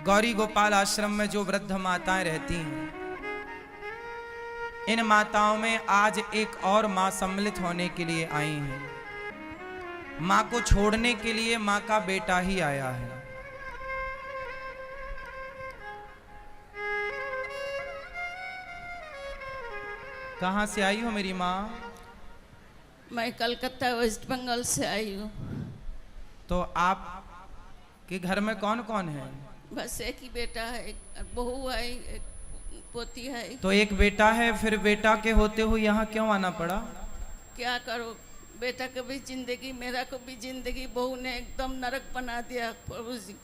गौरी गोपाल आश्रम में जो वृद्ध माताएं रहती हैं, इन माताओं में आज एक और मां सम्मिलित होने के लिए आई हैं। मां को छोड़ने के लिए मां का बेटा ही आया है। कहां से आई हो मेरी मां? मैं कलकत्ता वेस्ट बंगाल से आई हूँ। तो आप के घर में कौन कौन है? बस एक ही बेटा है, एक बहू है, एक पोती है। तो एक बेटा है, फिर बेटा के होते हुए यहाँ क्यों आना पड़ा? क्या करो, बेटा को भी जिंदगी, मेरा को भी जिंदगी बहू ने एकदम नरक बना दिया प्रभु जी।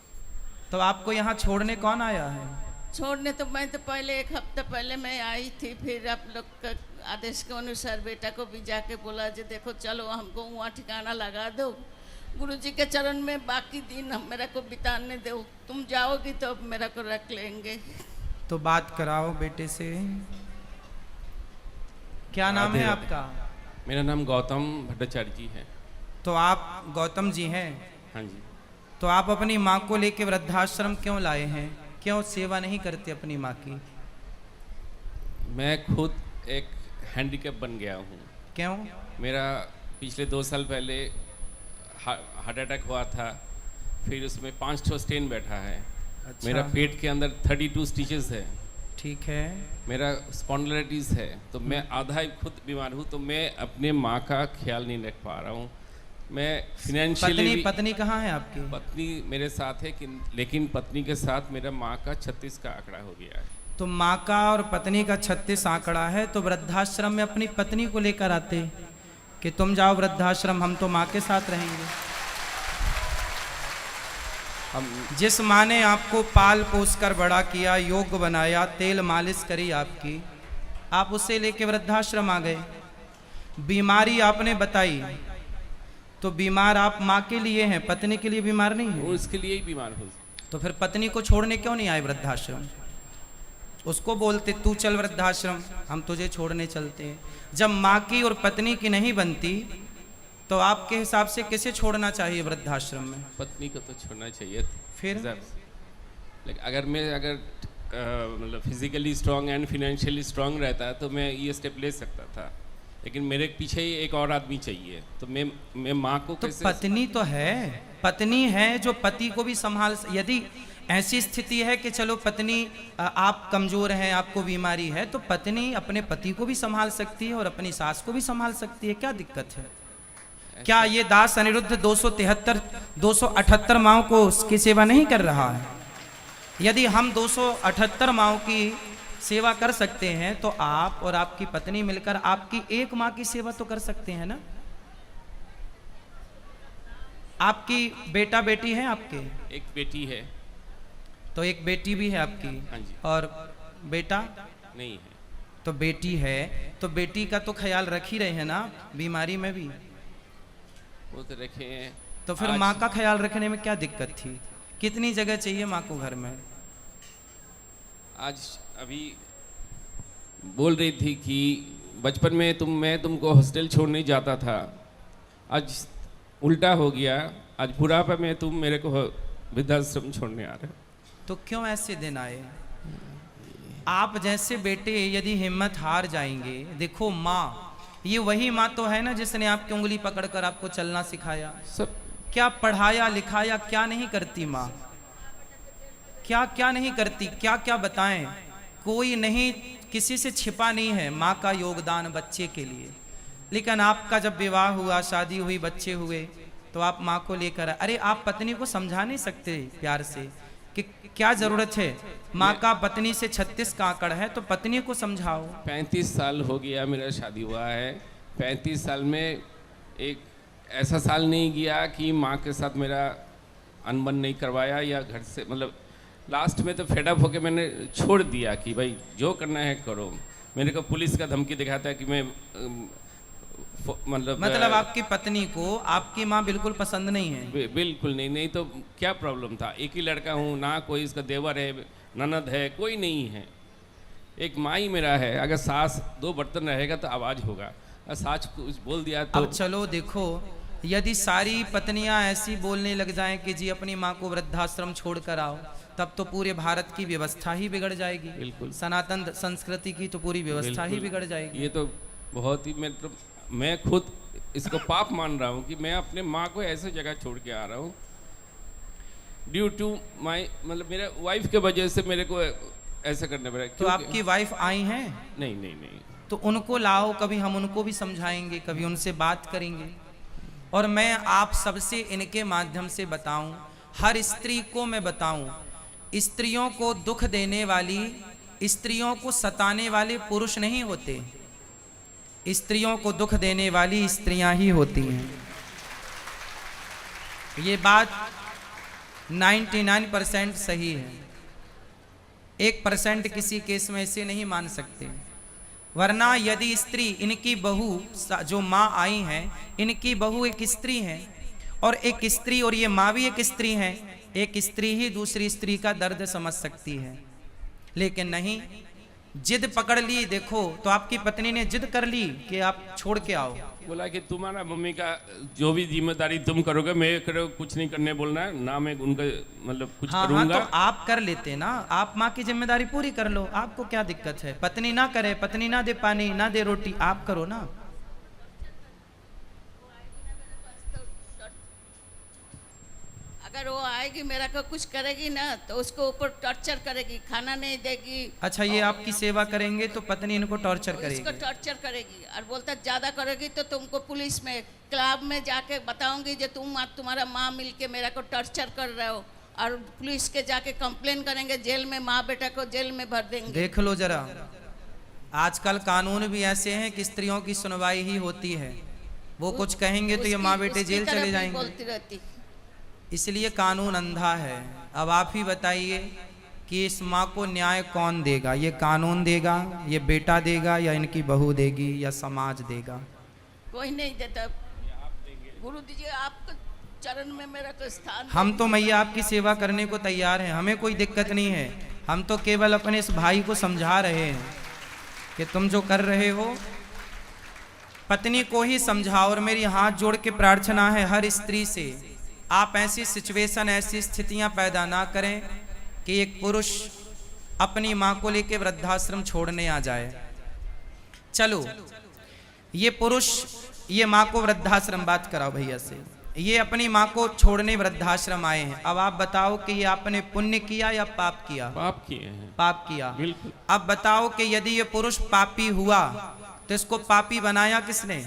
तो आपको यहाँ छोड़ने कौन आया है? छोड़ने तो मैं तो पहले एक हफ्ता पहले मैं आई थी, फिर आप लोग का आदेश के अनुसार बेटा को भी जाके बोला जो देखो चलो हमको वहाँ ठिकाना लगा दो, गुरुजी के चरण में बाकी दिन हम मेरा को बिताने दो, तुम जाओगी तो मेरा को रख लेंगे। तो बात कराओ बेटे से। क्या नाम है आपका? मेरा नाम गौतम भट्टाचार्य जी है। तो आप गौतम जी हैं? हाँ जी। तो आप अपनी माँ को लेके वृद्धाश्रम क्यों लाए हैं? क्यों सेवा नहीं करते अपनी माँ की? मैं खुद एक हैंडीकैप बन गया हूँ। क्यों? मेरा पिछले 2 साल पहले हार्ट अटैक हुआ था, फिर उसमें 5 स्टेन बैठा है। अच्छा। मेरा पेट के अंदर 32 स्टिचेस है। ठीक है। मेरा स्पॉन्डिलाइटिस है, तो मैं आधा ही खुद बीमार हूँ, तो मैं अपने माँ का ख्याल नहीं रख पा रहा हूँ। मैं फिनेंशियली पत्नी कहाँ है आपकी? पत्नी मेरे साथ है लेकिन पत्नी के साथ मेरा माँ का 36 का आंकड़ा हो गया है। तो माँ का और पत्नी का 36 आंकड़ा है, तो वृद्धाश्रम में अपनी पत्नी को लेकर आते कि तुम जाओ वृद्धाश्रम, हम तो माँ के साथ रहेंगे। जिस माँ ने आपको पाल पोस कर बड़ा किया, योग्य बनाया, तेल मालिश करी आपकी, आप उसे लेके वृद्धाश्रम आ गए। बीमारी आपने बताई, तो बीमार आप माँ के लिए हैं, पत्नी के लिए बीमार नहीं है। उसके लिए ही बीमार हो। तो फिर पत्नी को छोड़ने क्यों नहीं आए वृद्धाश्रम? उसको बोलते तू चल वृद्धाश्रम, हम तुझे छोड़ने चलते हैं। जब माँ की और पत्नी की नहीं बनती तो आपके हिसाब से किसे छोड़ना चाहिए वृद्धाश्रम में? पत्नी को तो छोड़ना चाहिए। फिर अगर मतलब physically strong and financially strong रहता तो मैं ये स्टेप ले सकता था, लेकिन मेरे पीछे ही एक और आदमी चाहिए। तो मैं माँ को तो पत्नी तो है, पत्नी है जो पति को भी संभाल। यदि ऐसी स्थिति है कि चलो पत्नी आप कमजोर हैं, आपको बीमारी है, तो पत्नी अपने पति को भी संभाल सकती है और अपनी सास को भी संभाल सकती है। क्या दिक्कत है? क्या ये दास अनिरुद्ध 278 माओं को उसकी सेवा नहीं कर रहा है? यदि हम 278 माओं की सेवा कर सकते हैं तो आप और आपकी पत्नी मिलकर आपकी एक माँ की सेवा तो कर सकते हैं ना? आपकी बेटा बेटी है आपके? एक बेटी है। तो एक बेटी भी है आपकी? हाँ जी। और बेटा नहीं है। तो बेटी है, तो बेटी का तो ख्याल रख ही रहे हैं ना बीमारी में भी? वो तो रखे हैं। तो फिर माँ का ख्याल रखने में क्या दिक्कत थी? कितनी जगह चाहिए माँ को घर में? आज अभी बोल रही थी कि बचपन में मैं तुमको हॉस्टल छोड़ने जाता था, आज उल्टा हो गया। आज बुढ़ापे में तुम मेरे को वृद्धाश्रम छोड़ने आ रहे हो। तो क्यों ऐसे दिन आए? आप जैसे बेटे यदि हिम्मत हार जाएंगे, देखो माँ, ये वही माँ तो है ना जिसने आपकी उंगली पकड़कर आपको चलना सिखाया, सब क्या पढ़ाया लिखाया, क्या नहीं करती माँ? क्या क्या नहीं करती, क्या क्या बताएं? कोई नहीं, किसी से छिपा नहीं है माँ का योगदान बच्चे के लिए। लेकिन आपका जब विवाह हुआ, शादी हुई, बच्चे हुए, तो आप माँ को लेकर, अरे आप पत्नी को समझा नहीं सकते प्यार से कि क्या जरूरत है? माँ का पत्नी से 36 का आंकड़ा है, तो पत्नी को समझाओ। 35 साल हो गया मेरा शादी हुआ है। 35 साल में एक ऐसा साल नहीं गया कि माँ के साथ मेरा अनबन नहीं करवाया, या घर से मतलब लास्ट में तो फेडअप होके मैंने छोड़ दिया कि भाई जो करना है करो। मेरे को पुलिस का धमकी दिखाता है कि मैं मतलब आपकी पत्नी को आपकी माँ बिल्कुल पसंद नहीं है? बिल्कुल नहीं तो क्या प्रॉब्लम था? एक ही लड़का हूँ ना, कोई इसका देवर है, ननद है, कोई नहीं है। एक माँ ही मेरा है। अगर सास 2 बर्तन रहेगा तो आवाज होगा, अगर सास कुछ बोल दिया तो। अब चलो देखो, यदि सारी पत्नियां ऐसी बोलने लग जाएं कि जी अपनी माँ को वृद्धाश्रम छोड़ कर आओ, तब तो पूरे भारत की व्यवस्था ही बिगड़ जाएगी। बिल्कुल। सनातन संस्कृति की तो पूरी व्यवस्था ही बिल्कुल। बिगड़ जाएगी। ये तो बहुत ही मैं खुद इसको पाप मान रहा हूँ कि मैं अपने माँ को ऐसे जगह छोड़ के आ रहा हूँ ड्यू टू माई, मतलब मेरे वाइफ के वजह से मेरे को ऐसा करना पड़ा। तो आपकी वाइफ आई हैं? नहीं नहीं नहीं। तो उनको लाओ, कभी हम उनको भी समझाएंगे, कभी उनसे बात करेंगे। और मैं आप सबसे इनके माध्यम से बताऊं, हर स्त्री को मैं बताऊं, स्त्रियों को दुख देने वाली, स्त्रियों को सताने वाले पुरुष नहीं होते, स्त्रियों को दुख देने वाली स्त्रियां ही होती हैं। ये बात 99% सही है। 1% किसी केस में ऐसे नहीं मान सकते। वरना यदि स्त्री, इनकी बहू जो माँ आई हैं, इनकी बहू एक स्त्री है, और एक स्त्री, और ये माँ भी एक स्त्री है, एक स्त्री ही दूसरी स्त्री का दर्द समझ सकती है। लेकिन नहीं, जिद पकड़ ली। देखो, तो आपकी पत्नी ने जिद कर ली कि आप छोड़ के आओ। बोला कि तुम्हारा मम्मी का जो भी जिम्मेदारी तुम करोगे, मैं कुछ नहीं करने बोलना है ना, मैं उनका मतलब कुछ करूंगा। हाँ, तो आप कर लेते ना, आप माँ की जिम्मेदारी पूरी कर लो, आपको क्या दिक्कत है? पत्नी ना करे, पत्नी ना दे पानी, ना दे रोटी, आप करो ना। अगर वो आएगी मेरा को कुछ करेगी ना, तो उसको ऊपर टॉर्चर करेगी, खाना नहीं देगी। अच्छा, ये आपकी सेवा करेंगे तो पत्नी इनको टॉर्चर इसको करेगी? टॉर्चर करेगी, और बोलता ज्यादा करेगी तो तुमको पुलिस में, क्लब में जाके बताऊंगी जो तुम्हारा माँ मिलके मेरा को टॉर्चर कर रहे हो, और पुलिस के जाके कंप्लेन करेंगे, जेल में माँ बेटा को जेल में भर देंगे। देख लो जरा, आजकल कानून भी ऐसे हैं कि स्त्रियों की सुनवाई ही होती है। वो कुछ कहेंगे तो ये माँ बेटे जेल चले जाएंगे। बोलती रहती। इसलिए कानून अंधा है। अब आप ही बताइए कि इस माँ को न्याय कौन देगा? ये कानून देगा, ये बेटा देगा, या इनकी बहू देगी, या समाज देगा? कोई नहीं देता। गुरु जी आपके चरण में मेरा तो स्थान। हम तो मैया आपकी सेवा करने को तैयार हैं, हमें कोई दिक्कत नहीं है। हम तो केवल अपने इस भाई को समझा रहे हैं कि तुम जो कर रहे हो, पत्नी को ही समझाओ। और मेरी हाथ जोड़ के प्रार्थना है हर स्त्री से, आप ऐसी सिचुएशन, ऐसी स्थितियां पैदा ना करें कि एक पुरुष अपनी माँ को लेकर वृद्धाश्रम छोड़ने आ जाए। चलो, ये पुरुष ये माँ को वृद्धाश्रम, बात कराओ भैया से, ये अपनी माँ को छोड़ने वृद्धाश्रम आए हैं। अब आप बताओ कि ये आपने पुण्य किया या पाप किया? पाप किए हैं। पाप किया। बिल्कुल। अब बताओ कि यदि ये पुरुष पापी हुआ तो इसको पापी बनाया किसने?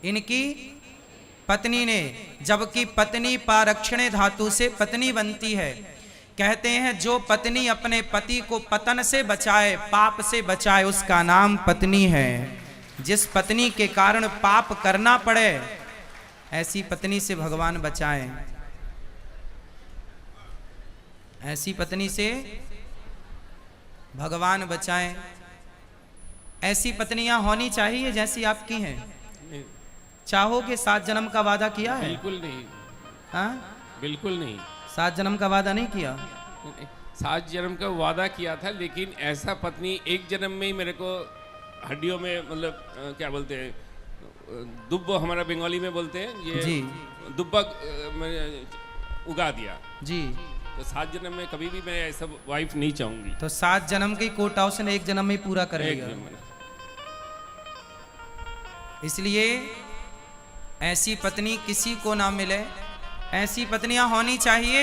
इनकी पत्नी ने। जबकि पत्नी पारक्षणे धातु से पत्नी बनती है। कहते हैं जो पत्नी अपने पति को पतन से बचाए, पाप से बचाए, उसका नाम पत्नी है। जिस पत्नी के कारण पाप करना पड़े, ऐसी पत्नी से भगवान बचाएं। ऐसी पत्नी से भगवान बचाएं। ऐसी पत्नियां होनी चाहिए जैसी आपकी हैं। चाहोगे 7 जन्म का वादा किया है? बिल्कुल नहीं। हाँ, बिल्कुल नहीं। 7 जन्म का वादा नहीं किया? 7 जन्म का वादा किया था, लेकिन ऐसा पत्नी एक जन्म में ही मेरे को हड्डियों में, मतलब क्या बोलते हैं, दुब्बो हमारा बंगाली में बोलते हैं, ये जी, दुब्बा उगा दिया जी। तो 7 जन्म में कभी भी मैं ऐसा वाइफ नहीं चाहूंगी। तो 7 जन्म की कोटा उसने 1 जन्म में पूरा एक करेगा। जन्म में। इसलिए ऐसी पत्नी किसी को ना मिले। ऐसी पत्नियां होनी चाहिए।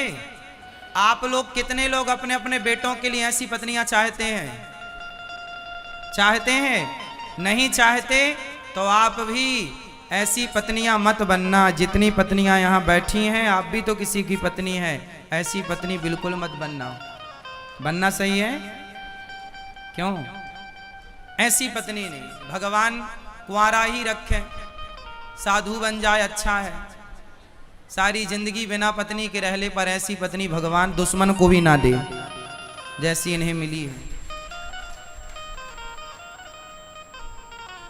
आप लोग कितने लोग अपने अपने बेटों के लिए ऐसी पत्नियां चाहते हैं? चाहते हैं? नहीं चाहते तो आप भी ऐसी पत्नियां मत बनना। जितनी पत्नियां यहाँ बैठी हैं, आप भी तो किसी की पत्नी हैं। ऐसी पत्नी बिल्कुल मत बनना। बनना सही है? क्यों? ऐसी पत्नी नहीं। भगवान कुंवारा ही रखे, साधु बन जाए, अच्छा है। सारी जिंदगी बिना पत्नी के रहले पर ऐसी पत्नी भगवान दुश्मन को भी ना दे जैसी इन्हें मिली है।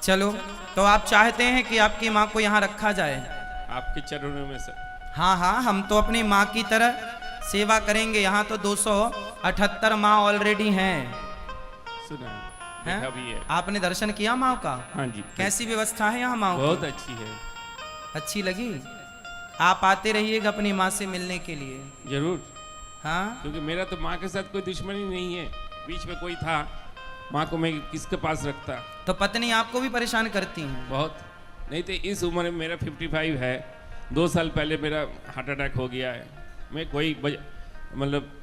चलो, तो आप चाहते हैं कि आपकी माँ को यहाँ रखा जाए? आपके चरणों में सर। हाँ हाँ, हम तो अपनी माँ की तरह सेवा करेंगे। यहाँ तो 278 माँ ऑलरेडी हैं। सुना हैं? देखा भी है। आपने दर्शन किया माँ का? हाँ जी। कैसी व्यवस्था है यहाँ माँ की? बहुत अच्छी है। अच्छी लगी? आप आते रहिएगा अपनी माँ से मिलने के लिए। जरूर, हाँ, क्योंकि मेरा तो माँ के साथ कोई दुश्मनी नहीं है। बीच में कोई था, माँ को मैं किसके पास रखता। तो पत्नी आपको भी परेशान करती हैं? बहुत, नहीं तो इस उम्र में मेरा 55 है, 2 साल पहले मेरा हार्ट अटैक हो गया है। मैं कोई मतलब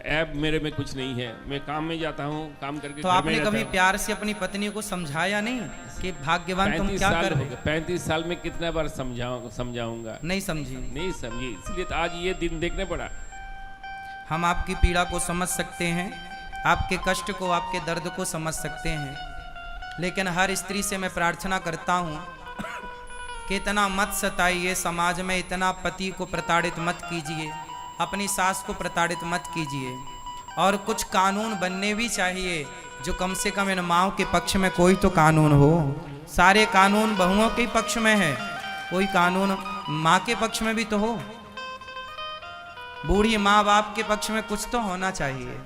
ऐब मेरे में कुछ नहीं है। मैं काम में जाता हूँ, काम करके तो घर में आपने रहता कभी हूँ। प्यार से अपनी पत्नी को समझाया नहीं कि भाग्यवान तुम 35 क्या साल कर हो रहे गए, हो? 35 साल में कितना बार समझाऊंगा, नहीं समझी। नहीं समझी, इसलिए तो आज ये दिन देखने पड़ा। हम आपकी पीड़ा को समझ सकते हैं, आपके कष्ट को, आपके दर्द को समझ सकते हैं, लेकिन हर स्त्री से मैं प्रार्थना करता हूँ कि इतना मत सताइए, समाज में इतना पति को प्रताड़ित मत कीजिए, अपनी सास को प्रताड़ित मत कीजिए। और कुछ कानून बनने भी चाहिए जो कम से कम इन माँओं के पक्ष में कोई तो कानून हो। सारे कानून बहुओं के पक्ष में है, कोई कानून माँ के पक्ष में भी तो हो। बूढ़ी माँ बाप के पक्ष में कुछ तो होना चाहिए।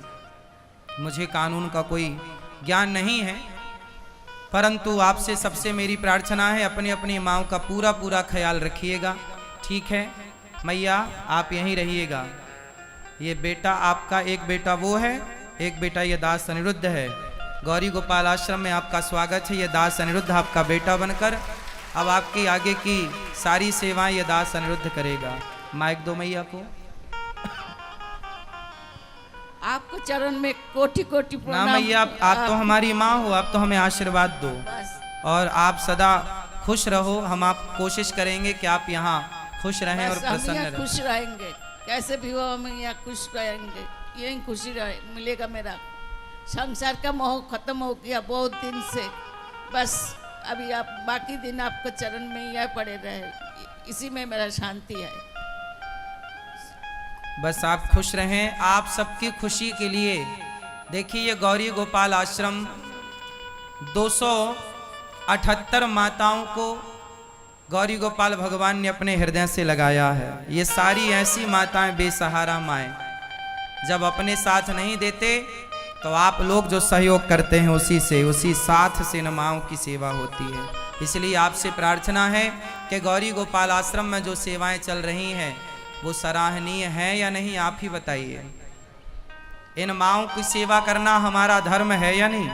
मुझे कानून का कोई ज्ञान नहीं है, परंतु आपसे सबसे मेरी प्रार्थना है, अपनी अपनी माँ का पूरा पूरा ख्याल रखिएगा। ठीक है मैया, आप यहीं रहिएगा। ये बेटा आपका, एक बेटा वो है, एक बेटा ये दास अनिरुद्ध है। गौरी गोपाल आश्रम में आपका स्वागत है। ये दास अनिरुद्ध आपका बेटा बनकर अब आपकी आगे की सारी सेवाएं ये दास अनिरुद्ध करेगा। माइक दो मैया को। आपको चरण में कोटि कोटि ना प्रणाम। मैया, आप तो हमारी माँ हो, आप तो हमें आशीर्वाद दो बस और आप सदा खुश रहो। हम आप कोशिश करेंगे कि आप यहाँ खुश रहें और बस हम प्रसन्न यहाँ रहें। खुश रहेंगे, कैसे भी हो हम यहाँ खुश रहेंगे, यही खुशी मिलेगा। मेरा संसार का मोह खत्म हो गया बहुत दिन से। बस अभी आप बाकी दिन आपको चरण में यह पड़े रहे, इसी में मेरा शांति है। बस आप खुश रहें। आप सबकी खुशी के लिए देखिए, ये गौरी गोपाल आश्रम 278 माताओं को गौरी गोपाल भगवान ने अपने हृदय से लगाया है। ये सारी ऐसी माताएं बेसहारा माएँ, जब अपने साथ नहीं देते तो आप लोग जो सहयोग करते हैं उसी साथ से न माँओं की सेवा होती है। इसलिए आपसे प्रार्थना है कि गौरी गोपाल आश्रम में जो सेवाएं चल रही हैं वो सराहनीय है या नहीं, आप ही बताइए। इन माँओं की सेवा करना हमारा धर्म है या नहीं?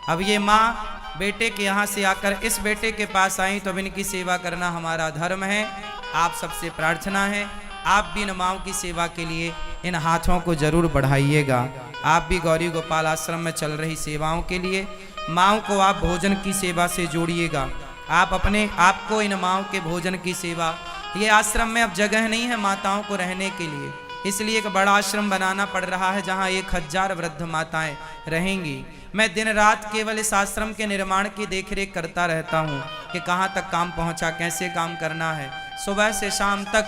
अब ये माँ बेटे के यहाँ से आकर इस बेटे के पास आई तो अब इनकी सेवा करना हमारा धर्म है। आप सबसे प्रार्थना है, आप भी इन माँओं की सेवा के लिए इन हाथों को जरूर बढ़ाइएगा। आप भी गौरी गोपाल आश्रम में चल रही सेवाओं के लिए माँओं को आप भोजन की सेवा से जोड़िएगा। आप अपने आपको इन माँओं के भोजन की सेवा, ये आश्रम में अब जगह नहीं है माताओं को रहने के लिए, इसलिए एक बड़ा आश्रम बनाना पड़ रहा है जहाँ 1000 वृद्ध माताएं रहेंगी। मैं दिन रात केवल इस आश्रम के निर्माण की देखरेख करता रहता हूँ कि कहाँ तक काम पहुँचा, कैसे काम करना है। सुबह से शाम तक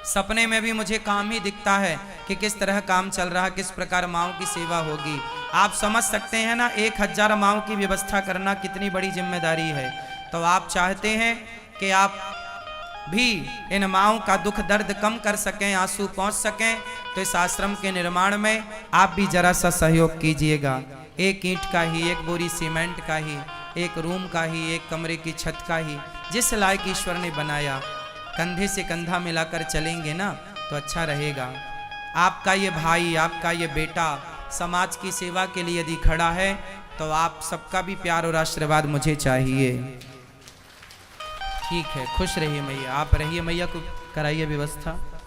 सपने में भी मुझे काम ही दिखता है कि किस तरह काम चल रहा, किस प्रकार माँओं की सेवा होगी। आप समझ सकते हैं ना, 1000 माँओं की व्यवस्था करना कितनी बड़ी जिम्मेदारी है। तो आप चाहते हैं कि आप भी इन माँओं का दुख दर्द कम कर सकें, आंसू पहुँच सकें, तो इस आश्रम के निर्माण में आप भी जरा सा सहयोग कीजिएगा। एक ईंट का ही, एक बोरी सीमेंट का ही, एक रूम का ही, एक कमरे की छत का ही, जिस लायक ईश्वर ने बनाया, कंधे से कंधा मिलाकर चलेंगे ना तो अच्छा रहेगा। आपका ये भाई, आपका ये बेटा समाज की सेवा के लिए यदि खड़ा है तो आप सबका भी प्यार और आशीर्वाद मुझे चाहिए। ठीक है, खुश रहिए मैया, आप रहिए, मैया को कराइए व्यवस्था।